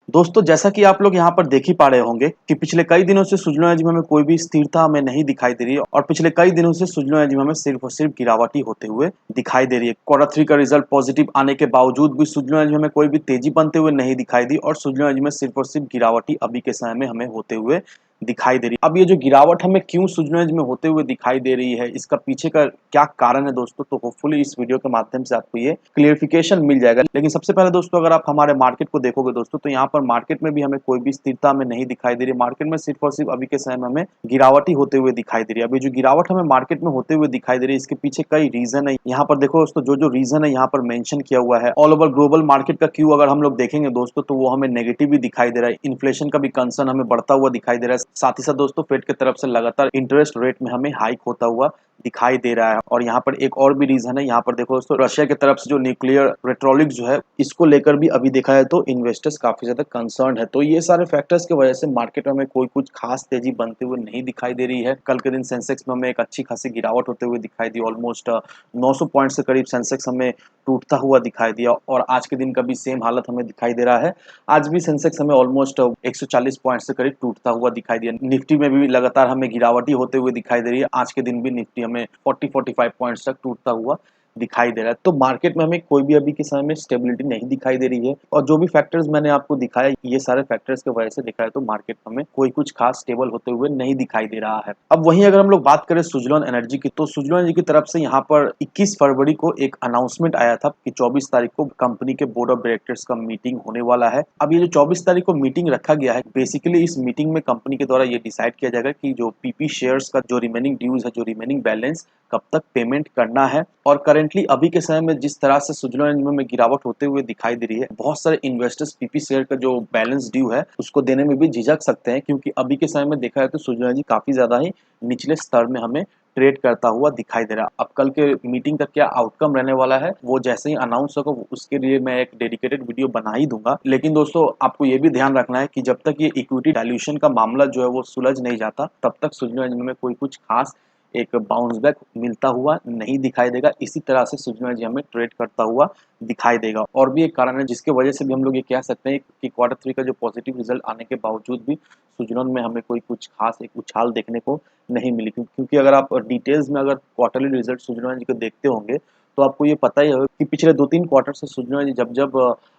दोस्तों जैसा कि आप लोग यहाँ पर देख ही पा रहे होंगे कि पिछले कई दिनों से सुजलो एनर्जी में हमें कोई भी स्थिरता हमें नहीं दिखाई दे रही है और पिछले कई दिनों से सुजलो एनर्जी में हमें सिर्फ और सिर्फ गिरावट ही होते हुए दिखाई दे रही है। क्वार्टर थ्री का रिजल्ट पॉजिटिव आने के बावजूद भी सुजलो एनर्जी में हमें कोई भी तेजी बनते हुए नहीं दिखाई दी और सुजलो एनर्जी में सिर्फ और सिर्फ गिरावट ही अभी के समय में हमें होते हुए दिखाई दे रही है। अब ये जो गिरावट हमें क्यों सुजलो एनर्जी में होते हुए दिखाई दे रही है, इसका पीछे का क्या कारण है दोस्तों, तो होपफुली इस वीडियो के माध्यम से आपको ये क्लियरिफिकेशन मिल जाएगा। लेकिन सबसे पहले दोस्तों अगर आप हमारे मार्केट को देखोगे दोस्तों, तो यहाँ पर मार्केट में भी हमें कोई भी स्थिरता हमें नहीं दिखाई दे रही है। मार्केट में सिर्फ और सिर्फ अभी के समय में हमें गिरावट ही होते हुए दिखाई दे रही है। अभी जो गिरावट हमें मार्केट में होते हुए दिखाई दे रही है, इसके पीछे कई रीजन है। यहाँ पर देखो दोस्तों, जो जो रीजन है यहाँ पर मेंशन किया हुआ है। ऑल ओवर ग्लोबल मार्केट का क्यू अगर हम लोग देखेंगे दोस्तों, तो वो हमें नेगेटिव भी दिखाई दे रहा है। इन्फ्लेशन का भी कंसर्न हमें बढ़ता हुआ दिखाई दे रहा है। साथ ही साथ दोस्तों फेड की तरफ से लगातार इंटरेस्ट रेट में हमें हाइक होता हुआ दिखाई दे रहा है। और यहाँ पर एक और भी रीजन है। यहाँ पर देखो दोस्तों, रशिया की तरफ से जो न्यूक्लियर रेट्रोलिक जो है, इसको लेकर भी अभी देखा है तो इन्वेस्टर्स काफी ज्यादा कंसर्न है। तो ये सारे फैक्टर्स की वजह से मार्केट में कोई कुछ खास तेजी बनते हुए नहीं दिखाई दे रही है। कल के दिन सेंसेक्स में हमें एक अच्छी खासी गिरावट होते हुए दिखाई दी। ऑलमोस्ट 900 पॉइंट के करीब सेंसेक्स हमें टूटता हुआ दिखाई दिया और आज के दिन का भी सेम हालत हमें दिखाई दे रहा है। आज भी सेंसेक्स हमें ऑलमोस्ट 140 पॉइंट से करीब टूटता हुआ दिखाई दिया। निफ्टी में भी लगातार हमें गिरावट ही होते हुए दिखाई दे रही है। आज के दिन भी निफ्टी हमें 40-45 पॉइंट्स तक टूटता हुआ दिखाई दे रहा है। तो मार्केट में हमें कोई भी अभी के समय में स्टेबिलिटी नहीं दिखाई दे रही है और जो भी फैक्टर्स मैंने आपको दिखाया, ये सारे फैक्टर्स की वजह से दिखाया तो मार्केट में कोई कुछ खास स्टेबल होते हुए नहीं दिखाई दे रहा है। अब वहीं अगर हम लोग बात करें सुजलोन एनर्जी की, तो सुजलोन एनर्जी की तरफ से यहाँ पर 21 फरवरी को एक अनाउंसमेंट आया था कि 24 तारीख को कंपनी के बोर्ड ऑफ डायरेक्टर्स का मीटिंग होने वाला है। अब ये जो 24 तारीख को मीटिंग रखा गया है, बेसिकली इस मीटिंग में कंपनी के द्वारा ये डिसाइड किया जाएगा कि जो पीपी शेयर्स का जो रिमेनिंग ड्यूज है, जो रिमेनिंग बैलेंस कब तक पेमेंट करना है। और करेंटली अभी के समय में जिस तरह से सुजलोन एनर्जी में गिरावट होते हुए दिखाई दे रही है, बहुत सारे इन्वेस्टर्स पीपी शेयर का जो बैलेंस ड्यू है उसको देने में भी झिझक सकते हैं, क्योंकि अभी के समय में देखा है तो सुजलोन एनर्जी काफी ज्यादा ही निचले स्तर में हमें ट्रेड करता हुआ दिखाई दे रहा है। अब कल के मीटिंग का क्या आउटकम रहने वाला है, वो जैसे ही अनाउंस होगा उसके लिए मैं एक डेडिकेटेड वीडियो बना ही दूंगा। लेकिन दोस्तों आपको ये भी ध्यान रखना है कि जब तक ये इक्विटी डायल्यूशन का मामला जो है वो सुलझ नहीं जाता, तब तक सुजलोन एनर्जी में कोई कुछ खास एक बाउंस बैक मिलता हुआ नहीं दिखाई देगा। इसी तरह से सुजलोन एनर्जी हमें ट्रेड करता हुआ दिखाई देगा। और भी एक कारण है जिसके वजह से भी हम लोग ये कह सकते हैं कि क्वार्टर थ्री का जो पॉजिटिव रिजल्ट आने के बावजूद भी सुजलोन में हमें कोई कुछ खास एक उछाल देखने को नहीं मिली। क्योंकि अगर आप डिटेल्स में अगर क्वार्टरली रिजल्ट सुजलोन एनर्जी को देखते होंगे, तो आपको ये पता ही होगा कि पिछले 2-3 क्वार्टर से सुजलोन एनर्जी जब जब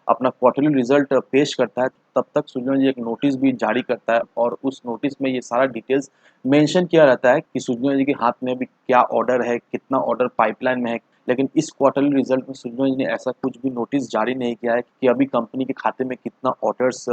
अपना क्वार्टरली रिजल्ट पेश करता है, तब तक सुजलोन एनर्जी एक नोटिस भी जारी करता है और उस नोटिस में ये सारा डिटेल्स मेंशन किया रहता है कि सुजलोन एनर्जी के हाथ में अभी क्या ऑर्डर है, कितना ऑर्डर पाइपलाइन में है। लेकिन इस क्वार्टरली रिजल्ट में सुजलोन एनर्जी ने ऐसा कुछ भी नोटिस जारी नहीं किया है कि अभी कंपनी के खाते में कितना ऑर्डर्स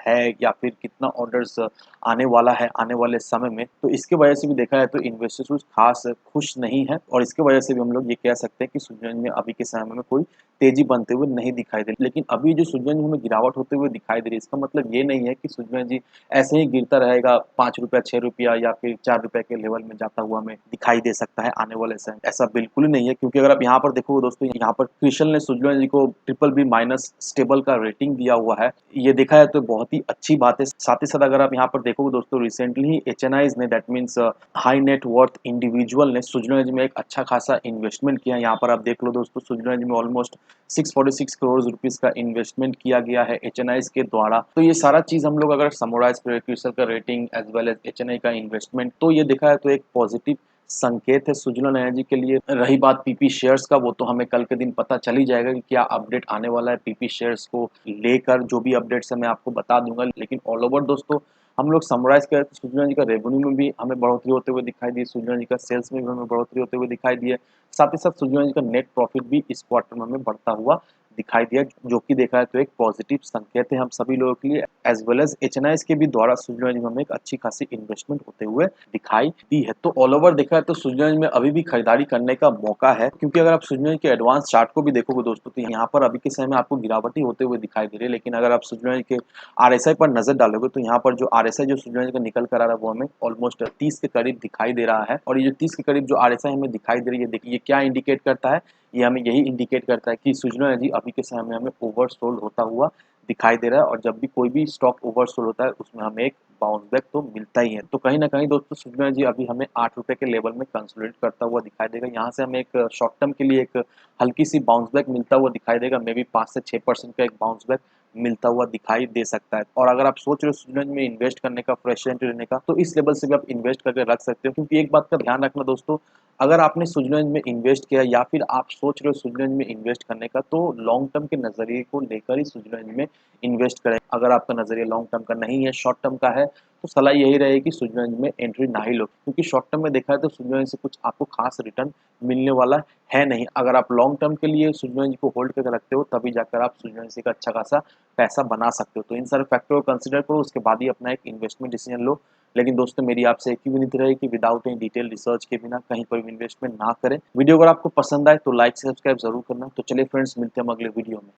है या फिर कितना ऑर्डर्स आने वाला है आने वाले समय में। तो इसके वजह से भी देखा जाए तो इन्वेस्टर्स कुछ खास खुश नहीं है और इसके वजह से भी हम लोग ये कह सकते हैं कि सुजलोन एनर्जी में अभी के समय में कोई तेजी बनते हुए नहीं दिखाई दे रही। लेकिन अभी जो सुजलोन एनर्जी में गिरावट होते हुए दिखाई दे रही है, इसका मतलब ये नहीं है कि सुजलोन एनर्जी ऐसे ही गिरता रहेगा। 5 रुपया, 6 रुपया या फिर 4 रुपए के लेवल में जाता हुआ हमें दिखाई दे सकता है आने वाले समय, ऐसा बिल्कुल ही नहीं है। क्योंकि अगर आप यहाँ पर देखोगे दोस्तों, यहाँ पर क्रिशल ने सुजलोन एनर्जी को BBB- स्टेबल का रेटिंग दिया हुआ है। ये देखा है तो बहुत ही अच्छी बात है। साथ ही साथ अगर आप यहाँ पर देखोगे दोस्तों, रिसेंटली ही एचएनआईज ने, that means high net worth individual ने सुजलोन एनर्जी में एक अच्छा खासा इन्वेस्टमेंट किया। यहाँ पर आप देख लो दोस्तों, सुजलोन एनर्जी में ऑलमोस्ट 646 करोड़ रुपीस का इन्वेस्टमेंट किया गया है एचएनआईज के द्वारा। तो ये सारा चीज हम लोग अगर समराइज करें, क्रिशल का rating as well as HNI का इन्वेस्टमेंट, तो ये देखा है तो एक पॉजिटिव संकेत है सुजलोन एनर्जी के लिए। रही बात पीपी शेयर्स का, वो तो हमें कल के दिन पता चल ही जाएगा कि क्या अपडेट आने वाला है पीपी शेयर्स को लेकर। जो भी अपडेट्स है मैं आपको बता दूंगा। लेकिन ऑल ओवर दोस्तों हम लोग समराइज करें तो सुजलोन एनर्जी का रेवेन्यू में भी हमें बढ़ोतरी होते हुए दिखाई दी, सुजलोन एनर्जी का सेल्स में भी हमें बढ़ोतरी होते हुए दिखाई दी है। साथ ही साथ सुजलोन एनर्जी का नेट प्रॉफिट भी इस क्वार्टर में हमें बढ़ता हुआ दिखाई दिया, जो कि देखा है तो एक पॉजिटिव संकेत है हम सभी लोगों के लिए। एज वेल एज एचएनआईज के भी द्वारा सुजलोन एनर्जी में हमें एक अच्छी खासी इन्वेस्टमेंट होते हुए दिखाई दी है। तो ऑल ओवर देखा है तो सुजलोन एनर्जी में अभी भी खरीदारी करने का मौका है। क्योंकि अगर आप सुजलोन एनर्जी के एडवांस चार्ट को भी देखोगे दोस्तों, तो यहाँ पर अभी के समय में आपको गिरावट ही होते हुए दिखाई दे रही है। लेकिन अगर आप सुजलोन एनर्जी के आरएसआई पर नजर डालोगे, तो यहाँ पर जो आरएसआई जो सुजलोन एनर्जी का निकल कर आ रहा है, वो हमें ऑलमोस्ट 30 के करीब दिखाई दे रहा है। और ये जो 30 के करीब जो आरएसआई हमें दिखाई दे रही है, देखिए ये क्या इंडिकेट करता है, ये हमें यही इंडिकेट करता है कि सुजलोन एनर्जी अभी के समय में हमें ओवरसोल्ड होता हुआ दिखाई दे रहा है। और जब भी कोई भी स्टॉक ओवरसोल्ड होता है, उसमें हमें एक बाउंस बैक तो मिलता ही है। तो कहीं ना कहीं दोस्तों सुजलोन एनर्जी अभी हमें 8 रुपए के लेवल में कंसोलिडेट करता हुआ दिखाई देगा। यहाँ से हमें एक शॉर्ट टर्म के लिए एक हल्की सी बाउंस बैक मिलता हुआ दिखाई देगा। मे बी 5 से 6% का एक बाउंस बैक मिलता हुआ दिखाई दे सकता है। और अगर आप सोच रहे हो स्विट्जरलैंड में इन्वेस्ट करने का, फ्रेश एंट्री लेने का, तो इस लेवल से भी आप इन्वेस्ट करके रख सकते हो। क्योंकि एक बात का ध्यान रखना दोस्तों, अगर आपने स्विट्जरलैंड में इन्वेस्ट किया या फिर आप सोच रहे हो स्विट्जरलैंड में इन्वेस्ट करने का, तो लॉन्ग टर्म के नज़रिए को लेकर ही स्विट्जरलैंड में इन्वेस्ट करें। अगर आपका नज़रिया लॉन्ग टर्म का नहीं है, शॉर्ट टर्म का है, तो सलाह यही रहेगी कि स्विट्जरलैंड में एंट्री ना ही लो। क्योंकि शॉर्ट टर्म में देखा है तो स्विट्जरलैंड से कुछ आपको खास रिटर्न मिलने वाला है नहीं। अगर आप लॉन्ग टर्म के लिए स्विट्जरलैंड को होल्ड करके रखते हो, तभी जाकर आप स्विट्जरलैंड से एक अच्छा खासा पैसा बना सकते हो। तो इन सारे फैक्टर को कंसिडर करो, उसके बाद ही अपना एक इन्वेस्टमेंट डिसीजन लो। लेकिन दोस्तों, मेरी आपसे एक ही विनती रहेगी कि विदाउट एनी डिटेल रिसर्च के बिना कहीं पर भी इन्वेस्टमेंट ना करें। वीडियो अगर आपको पसंद आए तो लाइक सब्सक्राइब जरूर करना। तो चलिए फ्रेंड्स, मिलते हैं हम अगले वीडियो में।